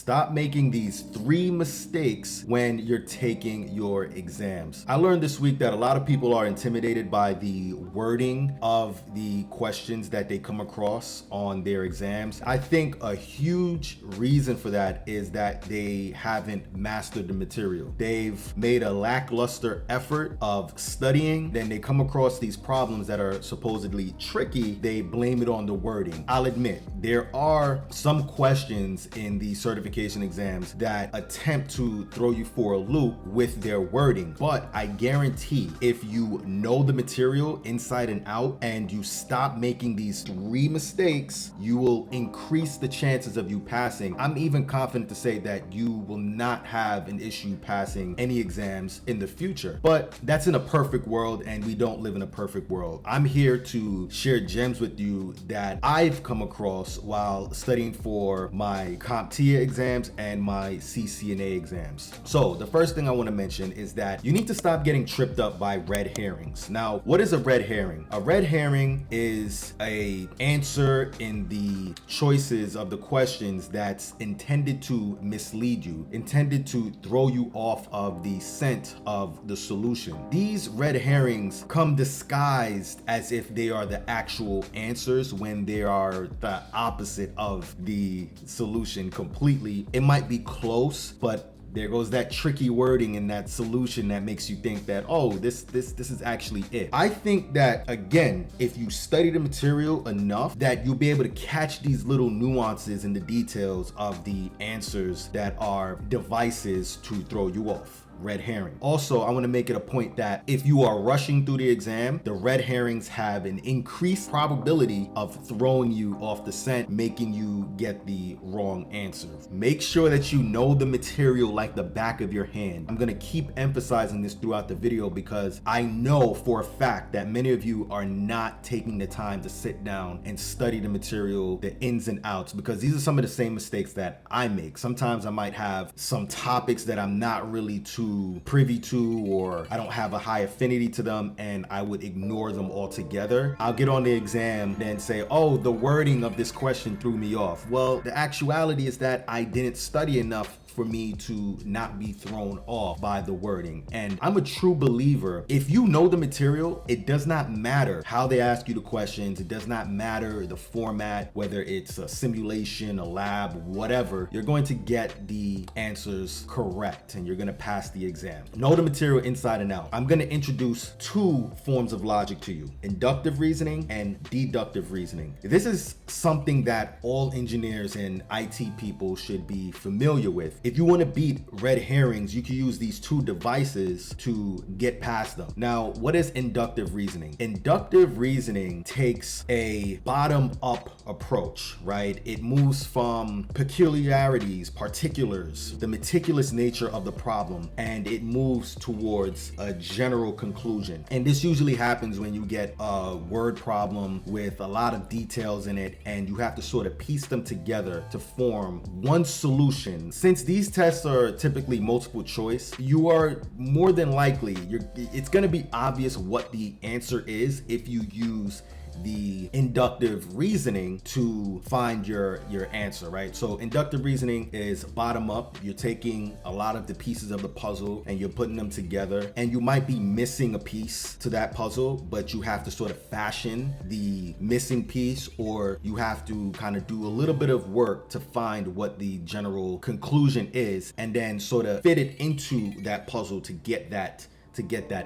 Stop making these 3 mistakes when you're taking your exams. I learned this week that a lot of people are intimidated by the wording of the questions that they come across on their exams. I think a huge reason for that is that they haven't mastered the material. They've made a lackluster effort of studying, then they come across these problems that are supposedly tricky, they blame it on the wording. I'll admit, there are some questions in the certification exams that attempt to throw you for a loop with their wording, but I guarantee if you know the material inside and out and you stop making these 3 mistakes, you will increase the chances of you passing. I'm even confident to say that you will not have an issue passing any exams in the future. But that's in a perfect world, and we don't live in a perfect world. I'm here to share gems with you that I've come across while studying for my CompTIA exams and my CCNA exams. So the first thing I want to mention is that you need to stop getting tripped up by red herrings. Now, what is a red herring? A red herring is an answer in the choices of the questions that's intended to mislead you, intended to throw you off of the scent of the solution. These red herrings come disguised as if they are the actual answers when they are the opposite of the solution completely. It might be close, but there goes that tricky wording in that solution that makes you think that, oh, this is actually it. I think that, again, if you study the material enough, that you'll be able to catch these little nuances and the details of the answers that are devices to throw you off. Red herring. Also, I want to make it a point that if you are rushing through the exam, the red herrings have an increased probability of throwing you off the scent, making you get the wrong answer. Make sure that you know the material like the back of your hand. I'm going to keep emphasizing this throughout the video because I know for a fact that many of you are not taking the time to sit down and study the material, the ins and outs, because these are some of the same mistakes that I make. Sometimes I might have some topics that I'm not really too privy to, or I don't have a high affinity to them, and I would ignore them altogether. I'll get on the exam and say, oh, the wording of this question threw me off. Well, the actuality is that I didn't study enough for me to not be thrown off by the wording. And I'm a true believer, if you know the material, it does not matter how they ask you the questions, it does not matter the format, whether it's a simulation, a lab, whatever, you're going to get the answers correct and you're going to pass the exam. Know the material inside and out. I'm going to introduce 2 forms of logic to you: inductive reasoning and deductive reasoning. This is something that all engineers and IT people should be familiar with. If you want to beat red herrings, you can use these 2 devices to get past them. Now, what is inductive reasoning? Inductive reasoning takes a bottom-up approach, right? It moves from peculiarities, particulars, the meticulous nature of the problem, and it moves towards a general conclusion. And this usually happens when you get a word problem with a lot of details in it, and you have to sort of piece them together to form one solution. Since these tests are typically multiple choice, you are more than likely, it's going to be obvious what the answer is if you use the inductive reasoning to find your answer, right? So inductive reasoning is bottom up. You're taking a lot of the pieces of the puzzle and you're putting them together, and you might be missing a piece to that puzzle, but you have to sort of fashion the missing piece, or you have to kind of do a little bit of work to find what the general conclusion is and then sort of fit it into that puzzle to get that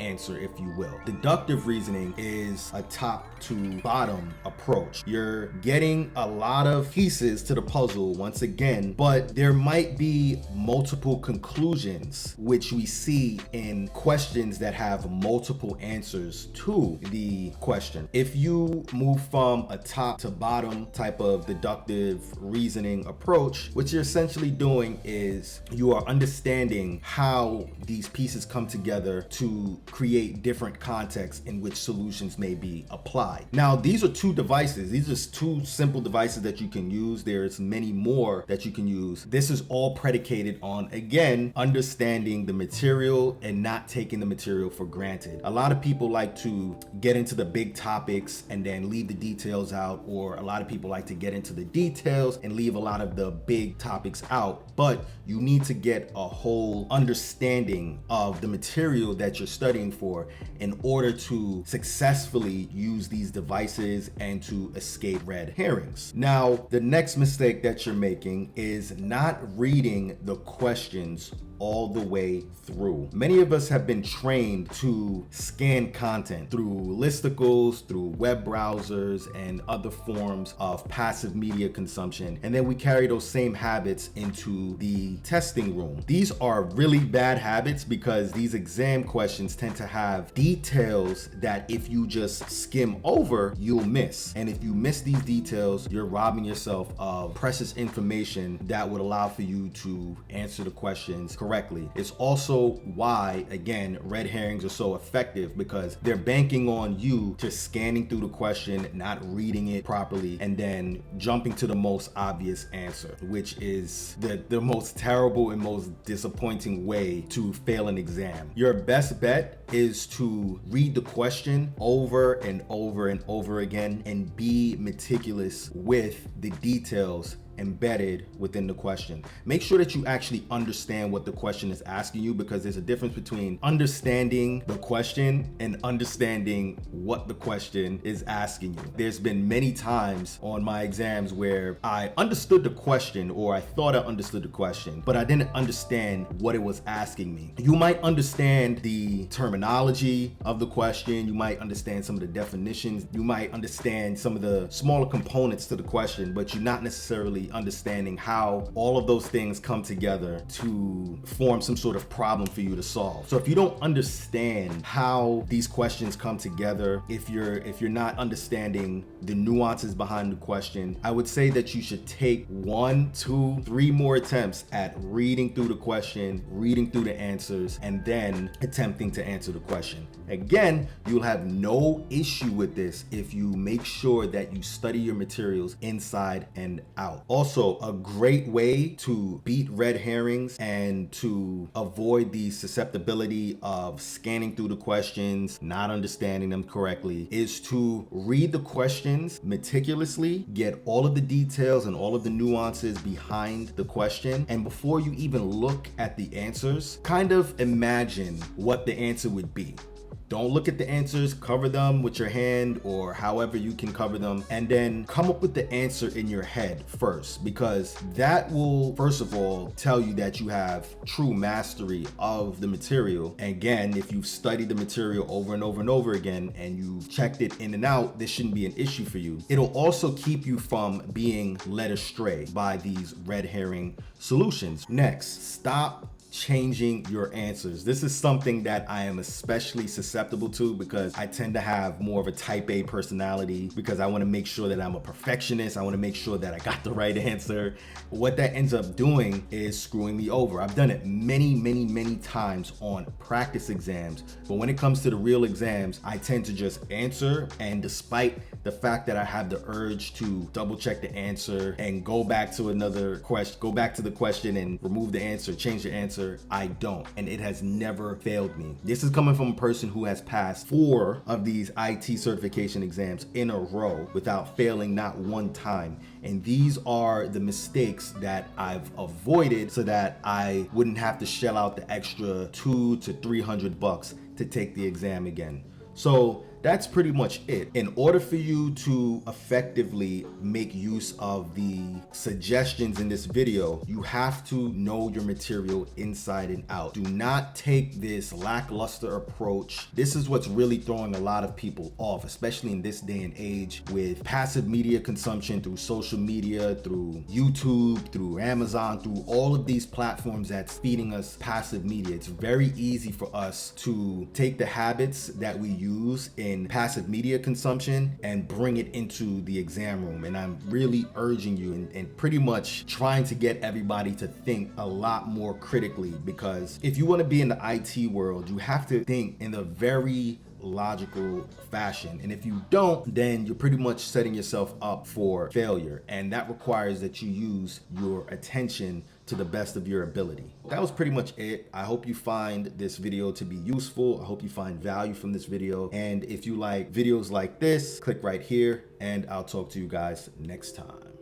answer, if you will. Deductive reasoning is a top to bottom approach. You're getting a lot of pieces to the puzzle once again, but there might be multiple conclusions, which we see in questions that have multiple answers to the question. If you move from a top to bottom type of deductive reasoning approach, what you're essentially doing is you are understanding how these pieces come together to create different contexts in which solutions may be applied. Now, these are two devices. These are just two simple devices that you can use. There's many more that you can use. This is all predicated on, again, understanding the material and not taking the material for granted. A lot of people like to get into the big topics and then leave the details out, or a lot of people like to get into the details and leave a lot of the big topics out. But you need to get a whole understanding of the material that you're studying for in order to successfully use these devices and to escape red herrings. Now, the next mistake that you're making is not reading the questions all the way through. Many of us have been trained to scan content through listicles, through web browsers, and other forms of passive media consumption. And then we carry those same habits into the testing room. These are really bad habits because these exam questions tend to have details that if you just skim over, you'll miss. And if you miss these details, you're robbing yourself of precious information that would allow for you to answer the questions correctly. It's also why, again, red herrings are so effective, because they're banking on you just scanning through the question, not reading it properly, and then jumping to the most obvious answer, which is the most terrible and most disappointing way to fail an exam. Your best bet is to read the question over and over and over again and be meticulous with the details embedded within the question. Make sure that you actually understand what the question is asking you, because there's a difference between understanding the question and understanding what the question is asking you. There's been many times on my exams where I understood the question, or I thought I understood the question, but I didn't understand what it was asking me. You might understand the terminology of the question, you might understand some of the definitions, you might understand some of the smaller components to the question, but you're not necessarily understanding how all of those things come together to form some sort of problem for you to solve. So if you don't understand how these questions come together, if you're not understanding the nuances behind the question, I would say that you should take 1, 2, 3 more attempts at reading through the question, reading through the answers, and then attempting to answer the question. Again, you'll have no issue with this if you make sure that you study your materials inside and out. Also, a great way to beat red herrings and to avoid the susceptibility of scanning through the questions, not understanding them correctly, is to read the questions meticulously, get all of the details and all of the nuances behind the question, and before you even look at the answers, kind of imagine what the answer would be. Don't look at the answers, cover them with your hand or however you can cover them, and then come up with the answer in your head first, because that will, first of all, tell you that you have true mastery of the material. Again, if you've studied the material over and over and over again and you've checked it in and out, this shouldn't be an issue for you. It'll also keep you from being led astray by these red herring solutions. Next, stop changing your answers. This is something that I am especially susceptible to because I tend to have more of a type A personality, because I want to make sure that I'm a perfectionist. I want to make sure that I got the right answer. What that ends up doing is screwing me over. I've done it many times on practice exams, but when it comes to the real exams, I tend to just answer, and despite the fact that I have the urge to double check the answer and go back to another question, go back to the question and remove the answer, change the answer, I don't, and it has never failed me. This is coming from a person who has passed 4 of these IT certification exams in a row without failing not one time. And these are the mistakes that I've avoided so that I wouldn't have to shell out the extra $200 to $300 to take the exam again. So that's pretty much it. In order for you to effectively make use of the suggestions in this video, you have to know your material inside and out. Do not take this lackluster approach. This is what's really throwing a lot of people off, especially in this day and age with passive media consumption through social media, through YouTube, through Amazon, through all of these platforms that's feeding us passive media. It's very easy for us to take the habits that we use in in passive media consumption and bring it into the exam room. And I'm really urging you and pretty much trying to get everybody to think a lot more critically, because if you want to be in the IT world, you have to think in a very logical fashion. And if you don't, then you're pretty much setting yourself up for failure. And that requires that you use your attention to the best of your ability. That was pretty much it. I hope you find this video to be useful. I hope you find value from this video. And if you like videos like this, click right here, and I'll talk to you guys next time.